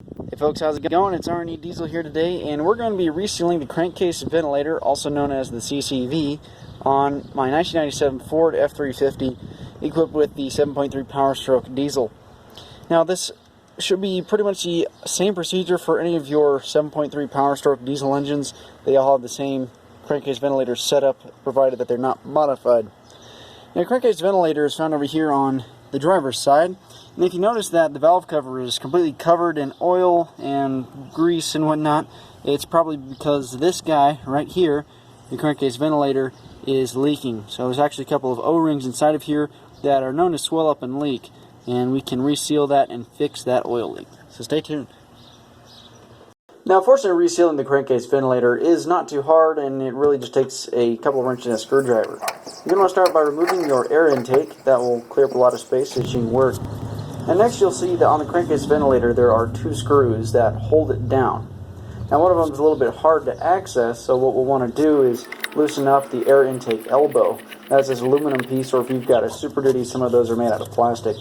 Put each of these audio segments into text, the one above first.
Hey folks, how's it going? It's R&E Diesel here today, and we're going to be resealing the crankcase ventilator, also known as the CCV, on my 1997 Ford F350 equipped with the 7.3 Powerstroke Diesel. Now this should be pretty much the same procedure for any of your 7.3 Powerstroke diesel engines. They all have the same crankcase ventilator setup, provided that they're not modified. Now, the crankcase ventilator is found over here on the driver's side, and if you notice that the valve cover is completely covered in oil and grease and whatnot, it's probably because this guy right here, the crankcase ventilator, is leaking. So there's actually a couple of O-rings inside of here that are known to swell up and leak, and we can reseal that and fix that oil leak. So stay tuned. Now, fortunately, resealing the crankcase ventilator is not too hard, and it really just takes a couple of wrenches and a screwdriver. You're going to want to start by removing your air intake. That will clear up a lot of space so that you can work. And next you'll see that on the crankcase ventilator there are two screws that hold it down. Now one of them is a little bit hard to access, so what we'll want to do is loosen up the air intake elbow. That's this aluminum piece, or if you've got a Super Duty, some of those are made out of plastic.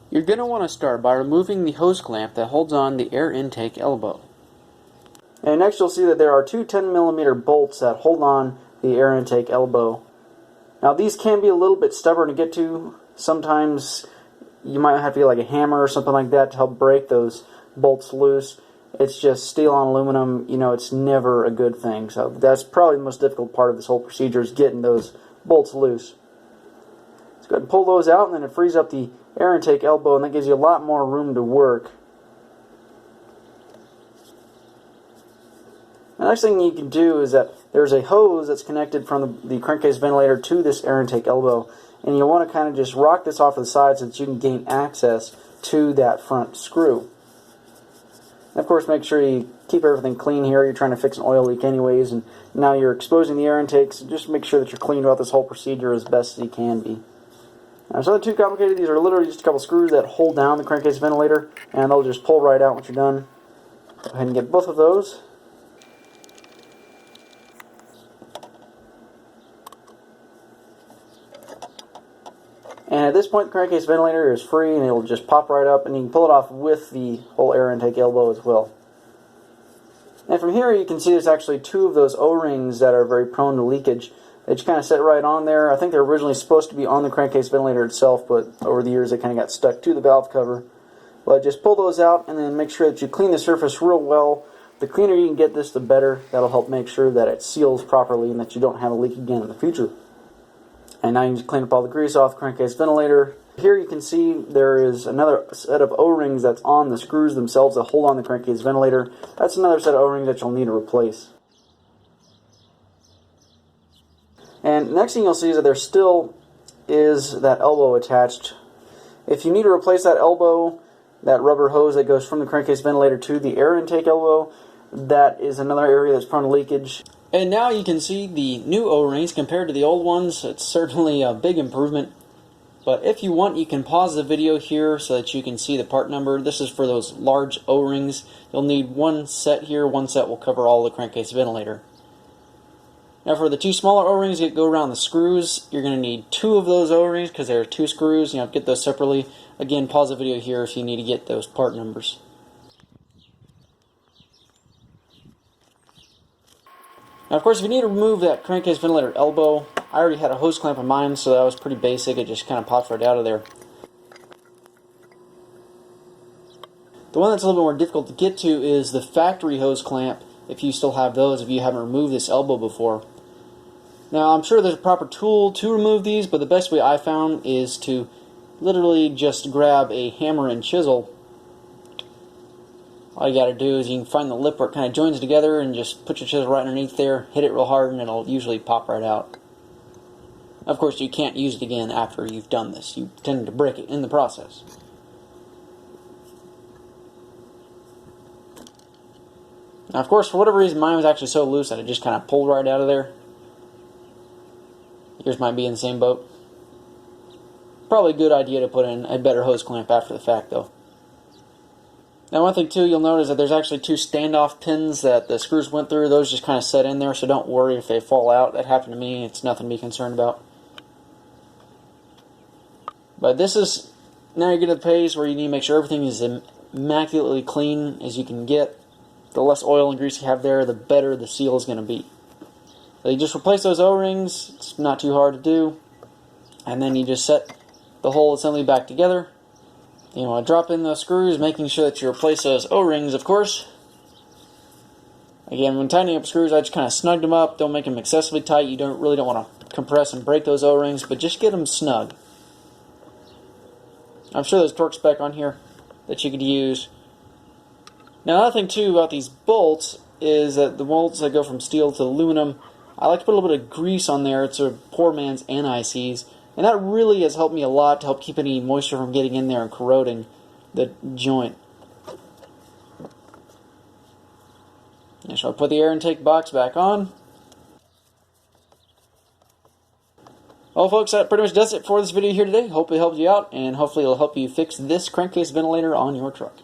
You're going to want to start by removing the hose clamp that holds on the air intake elbow. And next you'll see that there are two 10mm bolts that hold on the air intake elbow. Now these can be a little bit stubborn to get to. Sometimes you might have to get like a hammer or something like that to help break those bolts loose. It's just steel on aluminum, you know, it's never a good thing. So that's probably the most difficult part of this whole procedure, is getting those bolts loose. Let's go ahead and pull those out, and then it frees up the air intake elbow, and that gives you a lot more room to work. The next thing you can do is that there's a hose that's connected from the crankcase ventilator to this air intake elbow, and you'll want to kind of just rock this off to the side so that you can gain access to that front screw. And of course, make sure you keep everything clean here. You're trying to fix an oil leak anyways, and now you're exposing the air intakes. So just make sure that you're clean throughout this whole procedure as best as you can be. Now, it's not too complicated. These are literally just a couple screws that hold down the crankcase ventilator, and they'll just pull right out once you're done. Go ahead and get both of those. And at this point, the crankcase ventilator is free, and it'll just pop right up, and you can pull it off with the whole air intake elbow as well. And from here, you can see there's actually two of those O-rings that are very prone to leakage. They just kind of sit right on there. I think they're originally supposed to be on the crankcase ventilator itself, but over the years they kind of got stuck to the valve cover. But just pull those out, and then make sure that you clean the surface real well. The cleaner you can get this, the better. That'll help make sure that it seals properly and that you don't have a leak again in the future. And now you can just clean up all the grease off the crankcase ventilator. Here you can see there is another set of O-rings that's on the screws themselves that hold on the crankcase ventilator. That's another set of O-rings that you'll need to replace. And next thing you'll see is that there still is that elbow attached. If you need to replace that elbow, that rubber hose that goes from the crankcase ventilator to the air intake elbow, that is another area that's prone to leakage. And now you can see the new O-rings compared to the old ones. It's certainly a big improvement. But if you want, you can pause the video here so that you can see the part number. This is for those large O-rings. You'll need one set here. One set will cover all the crankcase ventilator. Now for the two smaller O-rings that go around the screws, you're going to need two of those O-rings because there are two screws. You have to get those separately. Again, pause the video here if you need to get those part numbers. Now, of course, if you need to remove that crankcase ventilator elbow, I already had a hose clamp on mine, so that was pretty basic. It just kind of pops right out of there. The one that's a little bit more difficult to get to is the factory hose clamp, if you still have those, if you haven't removed this elbow before. Now, I'm sure there's a proper tool to remove these, but the best way I found is to literally just grab a hammer and chisel. All you got to do is you can find the lip where it kind of joins together and just put your chisel right underneath there, hit it real hard, and it'll usually pop right out. Of course, you can't use it again after you've done this. You tend to break it in the process. Now, of course, for whatever reason, mine was actually so loose that it just kind of pulled right out of there. Yours might be in the same boat. Probably a good idea to put in a better hose clamp after the fact, though. Now, one thing, too, you'll notice that there's actually two standoff pins that the screws went through. Those just kind of set in there, so don't worry if they fall out. That happened to me. It's nothing to be concerned about. But this is, now you're getting to the phase where you need to make sure everything is immaculately clean as you can get. The less oil and grease you have there, the better the seal is going to be. So you just replace those O-rings. It's not too hard to do. And then you just set the whole assembly back together. You want to drop in those screws, making sure that you replace those O-rings, of course. Again, when tightening up screws, I just kind of snugged them up. Don't make them excessively tight. You really don't want to compress and break those O-rings, but just get them snug. I'm sure there's torque spec on here that you could use. Now, another thing too about these bolts is that the bolts that go from steel to aluminum, I like to put a little bit of grease on there. It's a poor man's anti-seize. And that really has helped me a lot to help keep any moisture from getting in there and corroding the joint. Now, shall I put the air intake box back on? Well, folks, that pretty much does it for this video here today. Hope it helped you out, and hopefully it'll help you fix this crankcase ventilator on your truck.